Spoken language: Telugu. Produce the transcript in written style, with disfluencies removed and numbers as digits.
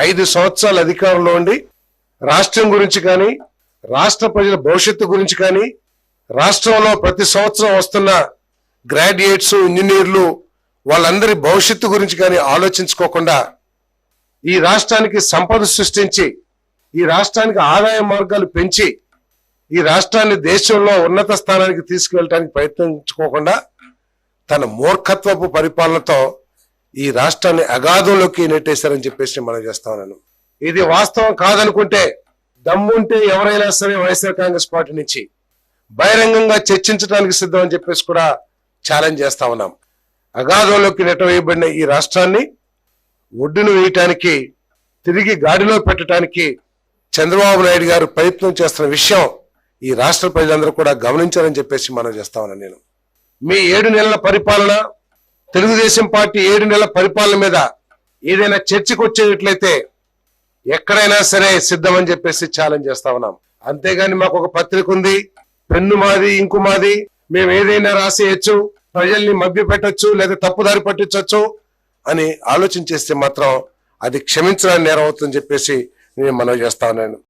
5 సంవత్సరాల అధికారంలో ఉండి రాష్ట్రం గురించి కానీ, రాష్ట్ర ప్రజల భవిష్యత్తు గురించి కానీ, రాష్ట్రంలో ప్రతి సంవత్సరం వస్తున్న గ్రాడ్యుయేట్స్, ఇంజనీర్లు వాళ్ళందరి భవిష్యత్తు గురించి కానీ ఆలోచించుకోకుండా ఈ రాష్ట్రానికి సంపద సృష్టించి, ఈ రాష్ట్రానికి ఆదాయ మార్గాలు పెంచి, ఈ రాష్ట్రాన్ని దేశంలో ఉన్నత స్థానానికి తీసుకువెళ్ళడానికి ప్రయత్నించుకోకుండా తన మూర్ఖత్వపు పరిపాలనతో ఈ రాష్ట్రాన్ని అగాధంలోకి నెట్టేశారని చెప్పేసి మనం చేస్తా ఉన్నాను. ఇది వాస్తవం కాదనుకుంటే దమ్ముంటే ఎవరైనా సరే వైఎస్ఆర్ కాంగ్రెస్ పార్టీ నుంచి బహిరంగంగా చర్చించడానికి సిద్ధం అని చెప్పేసి కూడా ఛాలెంజ్ చేస్తా ఉన్నాం. అగాధంలోకి నెట్టవేయబడిన ఈ రాష్ట్రాన్ని ఒడ్డును వేయటానికి, తిరిగి గాడిలో పెట్టడానికి చంద్రబాబు నాయుడు గారు ప్రయత్నం చేస్తున్న విషయం ఈ రాష్ట్ర ప్రజలందరూ కూడా గమనించారని చెప్పేసి మనం చేస్తా ఉన్నాను. నేను మీ 7 నెలల పరిపాలన, తెలుగుదేశం పార్టీ 7 నెలల పరిపాలన మీద ఏదైనా చర్చకు వచ్చేట్లయితే ఎక్కడైనా సరే సిద్ధమని చెప్పేసి ఛాలెంజ్ చేస్తా ఉన్నాం. అంతేగాని మాకు ఒక పత్రిక ఉంది, పెన్ను మాది, ఇంకు మాది, మేము ఏదైనా రాసేయచ్చు, ప్రజల్ని మభ్య పెట్టచ్చు లేదా తప్పుదారి పట్టించవచ్చు అని ఆలోచన చేస్తే మాత్రం అది క్షమించడానికి నేరం అవుతుందని చెప్పేసి నేను మనవి చేస్తా ఉన్నాను.